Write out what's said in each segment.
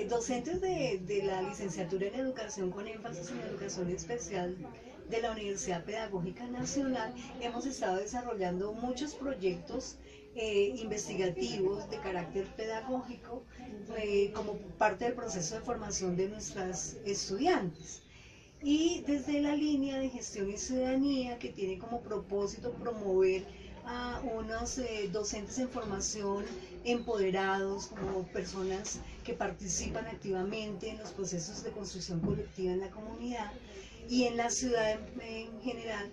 Docentes de la licenciatura en educación con énfasis en educación especial de la Universidad Pedagógica Nacional, hemos estado desarrollando muchos proyectos investigativos de carácter pedagógico como parte del proceso de formación de nuestras estudiantes. Y desde la línea de gestión y ciudadanía, que tiene como propósito promover a unos docentes en formación empoderados, como personas que participan activamente en los procesos de construcción colectiva en la comunidad y en la ciudad en general,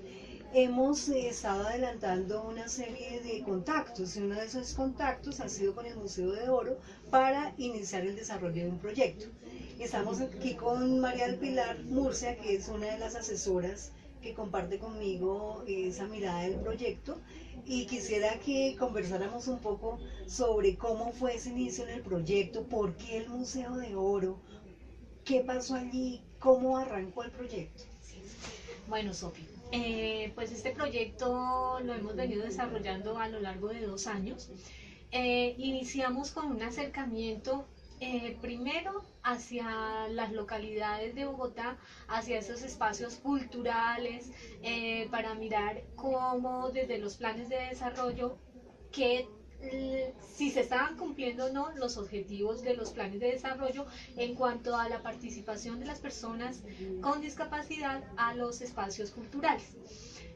hemos estado adelantando una serie de contactos, y uno de esos contactos ha sido con el Museo de Oro para iniciar el desarrollo de un proyecto. Estamos aquí con María del Pilar Murcia, que es una de las asesoras que comparte conmigo esa mirada del proyecto, y quisiera que conversáramos un poco sobre cómo fue ese inicio en el proyecto, por qué el Museo de Oro, qué pasó allí, cómo arrancó el proyecto. Bueno, Sofi, pues este proyecto lo hemos venido desarrollando a lo largo de 2 años. Iniciamos con un acercamiento primero hacia las localidades de Bogotá, hacia esos espacios culturales, para mirar cómo desde los planes de desarrollo, qué si se estaban cumpliendo o no los objetivos de los planes de desarrollo en cuanto a la participación de las personas con discapacidad a los espacios culturales.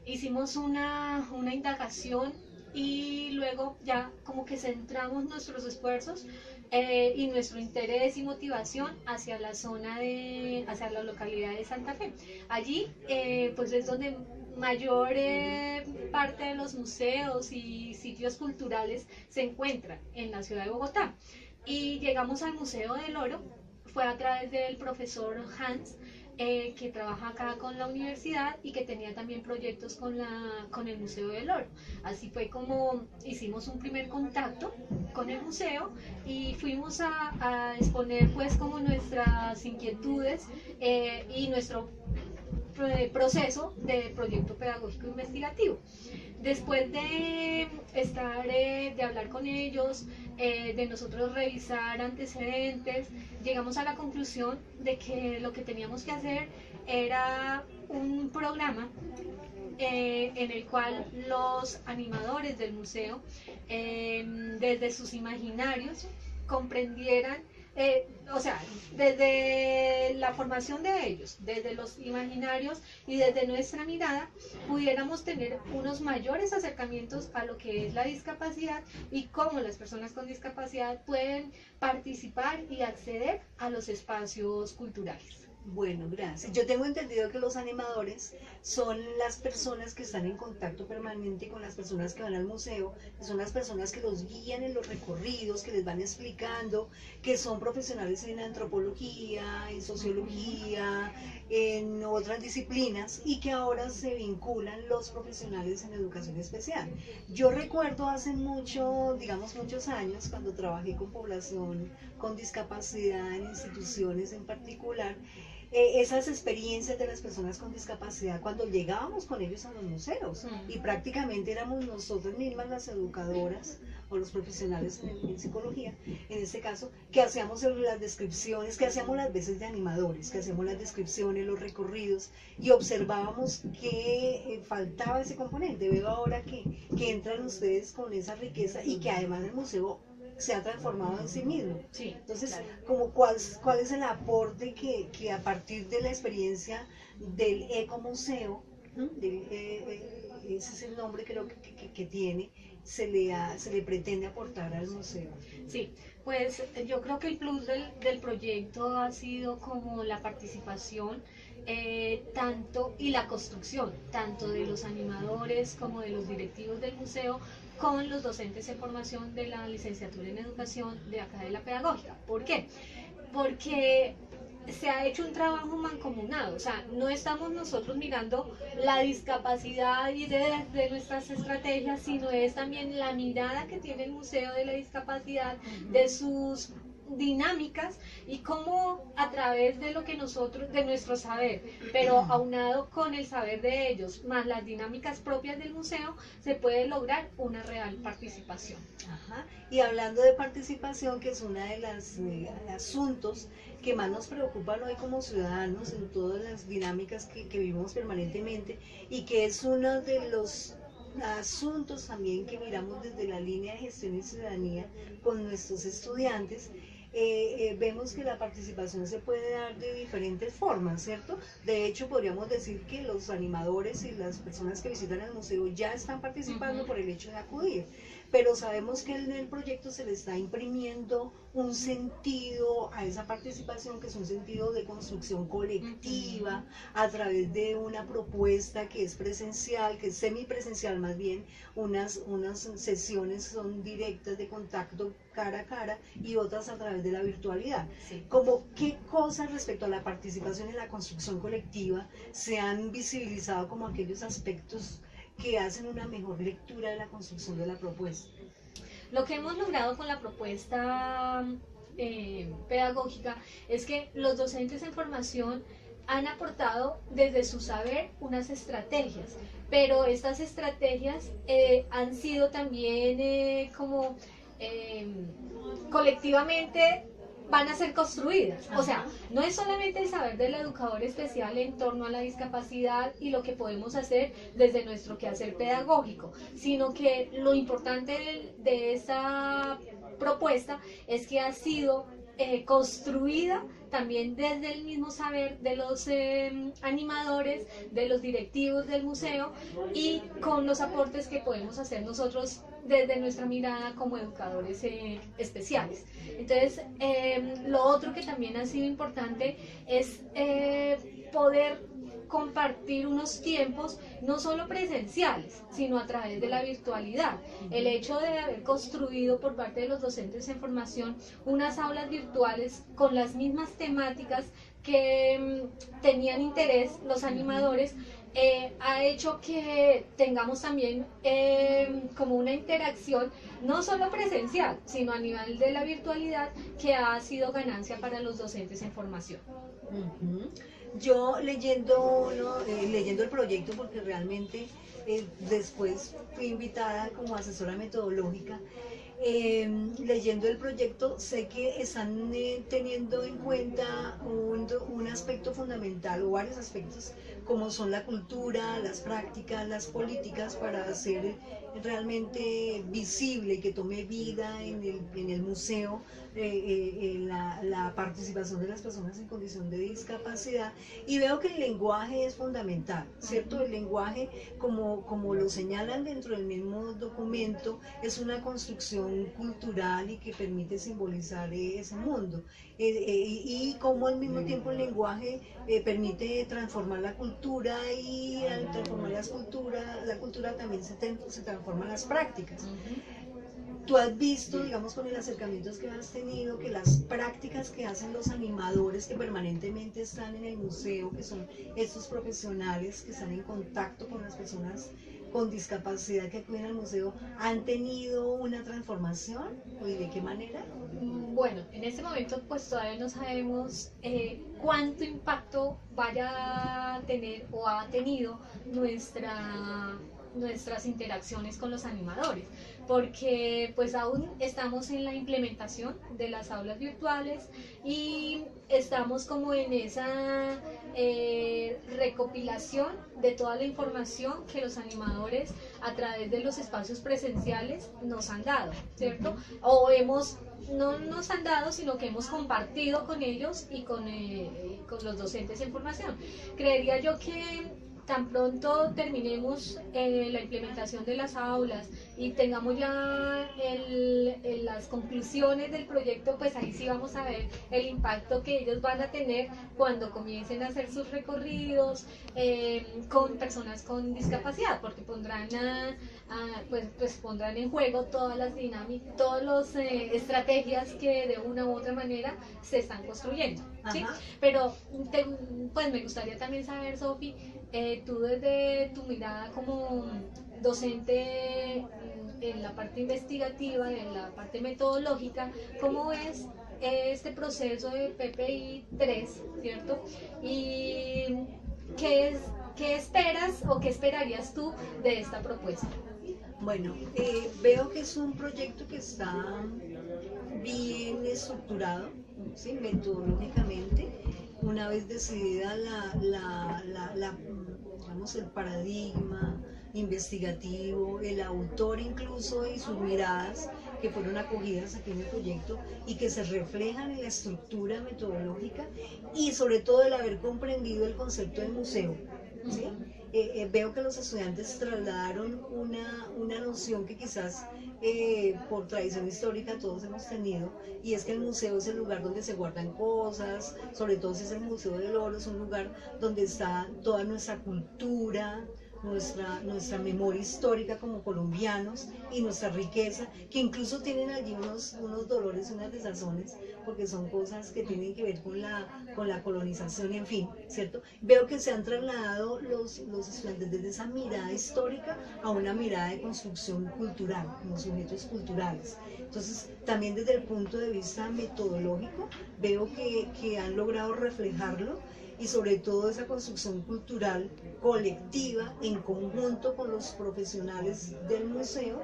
Hicimos una indagación y luego ya como que centramos nuestros esfuerzos y nuestro interés y motivación hacia la hacia la localidad de Santa Fe. Allí pues es donde mayor parte de los museos y sitios culturales se encuentran en la ciudad de Bogotá. Y llegamos al Museo del Oro, fue a través del profesor Hans, que trabaja acá con la universidad y que tenía también proyectos con el Museo del Oro. Así fue como hicimos un primer contacto con el museo y fuimos a exponer pues como nuestras inquietudes y nuestro proceso de proyecto pedagógico investigativo. Después de estar, de hablar con ellos, de nosotros revisar antecedentes, llegamos a la conclusión de que lo que teníamos que hacer era un programa en el cual los animadores del museo, desde sus imaginarios, comprendieran, o sea, desde la formación de ellos, desde los imaginarios y desde nuestra mirada, pudiéramos tener unos mayores acercamientos a lo que es la discapacidad y cómo las personas con discapacidad pueden participar y acceder a los espacios culturales. Bueno, gracias. Yo tengo entendido que los animadores son las personas que están en contacto permanente con las personas que van al museo, que son las personas que los guían en los recorridos, que les van explicando, que son profesionales en antropología, en sociología, en otras disciplinas, y que ahora se vinculan los profesionales en educación especial. Yo recuerdo hace mucho, digamos muchos años, cuando trabajé con población con discapacidad en instituciones en particular, esas experiencias de las personas con discapacidad cuando llegábamos con ellos a los museos y prácticamente éramos nosotras mismas las educadoras o los profesionales en psicología, en este caso, que hacíamos las descripciones, que hacíamos las veces de animadores, que hacíamos las descripciones, los recorridos y observábamos que faltaba ese componente. Veo ahora que entran ustedes con esa riqueza y que además el museo se ha transformado en sí mismo. Sí, entonces, claro. como cuál es el aporte que a partir de la experiencia del ecomuseo, ese es el nombre creo que tiene, se le pretende aportar al museo. Sí, pues yo creo que el plus del proyecto ha sido como la participación tanto y la construcción, tanto de los animadores como de los directivos del museo, con los docentes en formación de la licenciatura en educación de acá de la pedagógica. ¿Por qué? Porque se ha hecho un trabajo mancomunado, o sea, no estamos nosotros mirando la discapacidad y de nuestras estrategias, sino es también la mirada que tiene el museo de la discapacidad, de sus dinámicas y cómo a través de lo que nosotros, de nuestro saber, pero aunado con el saber de ellos, más las dinámicas propias del museo, se puede lograr una real participación. Ajá. Y hablando de participación, que es uno de los asuntos que más nos preocupan hoy como ciudadanos en todas las dinámicas que vivimos permanentemente, y que es uno de los asuntos también que miramos desde la línea de gestión y ciudadanía con nuestros estudiantes. Vemos que la participación se puede dar de diferentes formas, ¿cierto? De hecho, podríamos decir que los animadores y las personas que visitan el museo ya están participando por el hecho de acudir, pero sabemos que en el proyecto se le está imprimiendo un sentido a esa participación, que es un sentido de construcción colectiva a través de una propuesta que es presencial, que es semipresencial más bien, unas sesiones son directas de contacto cara a cara y otras a través de la virtualidad. Sí. Como qué cosas respecto a la participación en la construcción colectiva se han visibilizado como aquellos aspectos que hacen una mejor lectura de la construcción de la propuesta. Lo que hemos logrado con la propuesta pedagógica es que los docentes en formación han aportado desde su saber unas estrategias, pero estas estrategias han sido también colectivamente van a ser construidas. O sea, no es solamente el saber del educador especial en torno a la discapacidad y lo que podemos hacer desde nuestro quehacer pedagógico, sino que lo importante de esa propuesta es que ha sido construida también desde el mismo saber de los animadores, de los directivos del museo y con los aportes que podemos hacer nosotros desde nuestra mirada como educadores especiales. Entonces, lo otro que también ha sido importante es poder compartir unos tiempos no solo presenciales, sino a través de la virtualidad. El hecho de haber construido por parte de los docentes en formación unas aulas virtuales con las mismas temáticas que tenían interés los animadores, ha hecho que tengamos también como una interacción no solo presencial, sino a nivel de la virtualidad, que ha sido ganancia para los docentes en formación. Yo leyendo el proyecto, porque realmente después fui invitada como asesora metodológica, leyendo el proyecto sé que están teniendo en cuenta un aspecto fundamental o varios aspectos como son la cultura, las prácticas, las políticas, para hacer realmente visible y que tome vida en el museo la participación de las personas en condición de discapacidad. Y veo que el lenguaje es fundamental, ¿cierto? El lenguaje, como lo señalan dentro del mismo documento, es una construcción cultural y que permite simbolizar ese mundo. Y como al mismo tiempo el lenguaje permite transformar la cultura, y al transformar la cultura también se transforman las prácticas. Tú has visto, digamos, con el acercamiento que has tenido, que las prácticas que hacen los animadores que permanentemente están en el museo, que son estos profesionales que están en contacto con las personas con discapacidad que acuden al museo, ¿han tenido una transformación? ¿Y de qué manera? Bueno, en este momento pues todavía no sabemos cuánto impacto vaya a tener o ha tenido nuestras interacciones con los animadores, porque pues aún estamos en la implementación de las aulas virtuales y estamos como en esa recopilación de toda la información que los animadores a través de los espacios presenciales nos han dado, ¿cierto? O no nos han dado, sino que hemos compartido con ellos y con los docentes en formación. Creería yo que tan pronto terminemos la implementación de las aulas y tengamos ya las conclusiones del proyecto, pues ahí sí vamos a ver el impacto que ellos van a tener cuando comiencen a hacer sus recorridos con personas con discapacidad, porque pondrán pondrán en juego todas las dinámicas, todas las estrategias que de una u otra manera se están construyendo, ¿sí? Pero pues me gustaría también saber, Sofi, tú desde tu mirada como docente en la parte investigativa, en la parte metodológica, ¿cómo ves este proceso de PPI 3, ¿cierto? Y ¿qué es, qué esperas o qué esperarías tú de esta propuesta? Bueno, veo que es un proyecto que está bien estructurado, ¿sí? Metodológicamente, una vez decidida digamos, el paradigma investigativo, el autor incluso y sus miradas que fueron acogidas aquí en el proyecto y que se reflejan en la estructura metodológica y sobre todo el haber comprendido el concepto del museo, ¿sí? Veo que los estudiantes trasladaron una noción que quizás por tradición histórica todos hemos tenido, y es que el museo es el lugar donde se guardan cosas, sobre todo si es el Museo del Oro, es un lugar donde está toda nuestra cultura, nuestra memoria histórica como colombianos y nuestra riqueza, que incluso tienen allí unos dolores, unas desazones, porque son cosas que tienen que ver con la colonización, en fin, ¿cierto? Veo que se han trasladado los estudiantes desde esa mirada histórica a una mirada de construcción cultural, como sujetos culturales. Entonces, también desde el punto de vista metodológico, veo que han logrado reflejarlo, y sobre todo esa construcción cultural colectiva en conjunto con los profesionales del museo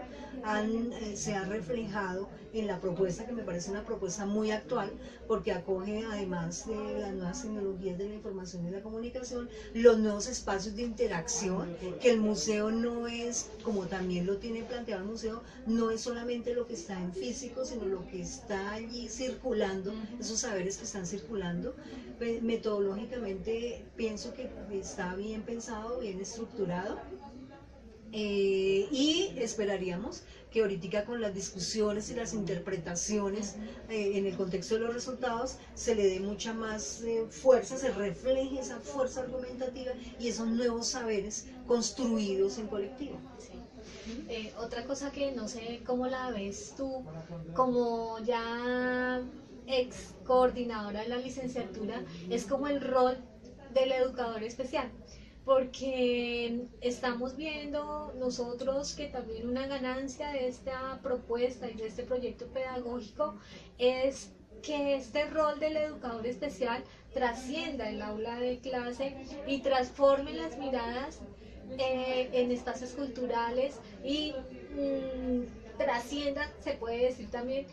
se ha reflejado en la propuesta, que me parece una propuesta muy actual, porque acoge, además de las nuevas tecnologías de la información y la comunicación, los nuevos espacios de interacción, que el museo no es, como también lo tiene planteado el museo, no es solamente lo que está en físico, sino lo que está allí circulando, esos saberes que están circulando. Metodológicamente pienso que está bien pensado, bien estructurado, y esperaríamos que ahorita con las discusiones y las interpretaciones en el contexto de los resultados se le dé mucha más fuerza, se refleje esa fuerza argumentativa y esos nuevos saberes construidos en colectivo. Otra cosa que no sé cómo la ves tú, como ya ex coordinadora de la licenciatura, es como el rol del educador especial, porque estamos viendo nosotros que también una ganancia de esta propuesta y de este proyecto pedagógico es que este rol del educador especial trascienda el aula de clase y transforme las miradas en espacios culturales y trascienda, se puede decir también,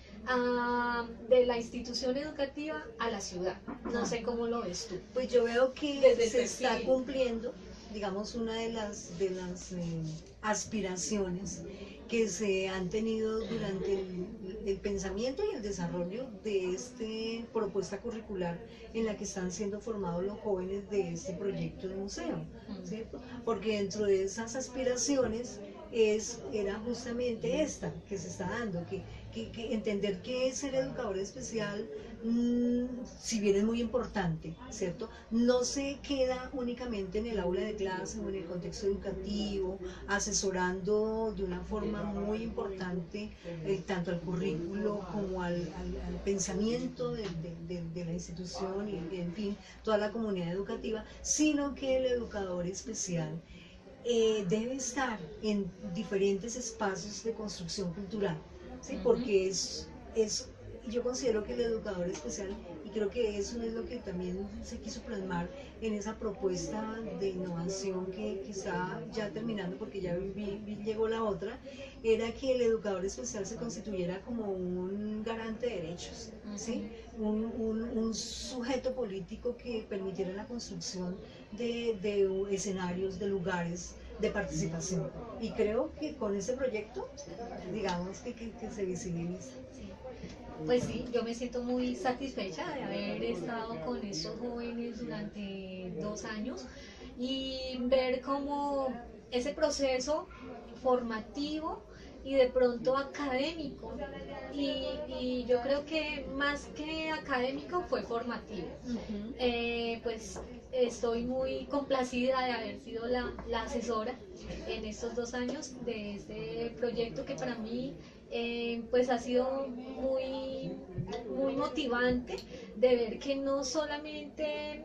de la institución educativa a la ciudad. No sé cómo lo ves tú. Pues yo veo que se está cumpliendo, digamos, una de las aspiraciones que se han tenido durante el pensamiento y el desarrollo de esta propuesta curricular en la que están siendo formados los jóvenes de este proyecto de museo, ¿cierto? Porque dentro de esas aspiraciones era justamente esta que se está dando, que entender que ser educador especial, si bien es muy importante, ¿cierto? No se queda únicamente en el aula de clase o en el contexto educativo, asesorando de una forma muy importante tanto al currículo como al pensamiento de la institución y, en fin, toda la comunidad educativa, sino que el educador especial debe estar en diferentes espacios de construcción cultural, ¿sí? Porque yo considero que el educador especial, y creo que eso es lo que también se quiso plasmar en esa propuesta de innovación que está ya terminando, porque ya llegó la otra, era que el educador especial se constituyera como un garante de derechos, ¿sí? Un sujeto político que permitiera la construcción de escenarios, de lugares de participación. Y creo que con este proyecto, digamos que se visibiliza. Pues sí, yo me siento muy satisfecha de haber estado con estos jóvenes durante 2 años y ver cómo ese proceso formativo y de pronto académico, y yo creo que más que académico fue formativo. Pues estoy muy complacida de haber sido la asesora en estos 2 años de este proyecto que para mí pues ha sido muy motivante de ver que no solamente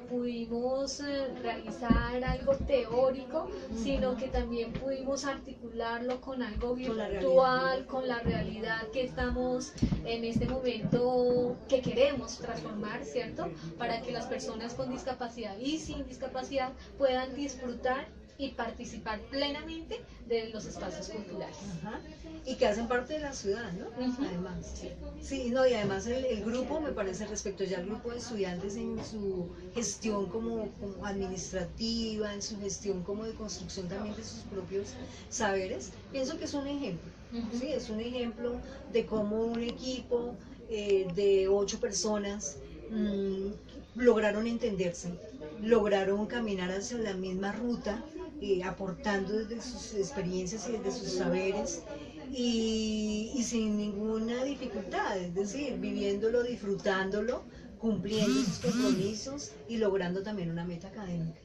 pudimos realizar algo teórico, sino que también pudimos articularlo con algo Con la virtual, con la realidad que estamos en este momento, que queremos transformar, ¿cierto? Para que las personas con discapacidad y sin discapacidad puedan disfrutar y participar plenamente de los espacios culturales. Ajá. Y que hacen parte de la ciudad, ¿no? Ujú. Además. Sí, no, y además el grupo, me parece, respecto ya al grupo de estudiantes en su gestión como administrativa, en su gestión como de construcción también de sus propios saberes, pienso que es un ejemplo. Ujú. Sí, es un ejemplo de cómo un equipo de 8 personas lograron entenderse, lograron caminar hacia la misma ruta, aportando desde sus experiencias y desde sus saberes y sin ninguna dificultad, es decir, viviéndolo, disfrutándolo, cumpliendo sus compromisos y logrando también una meta académica.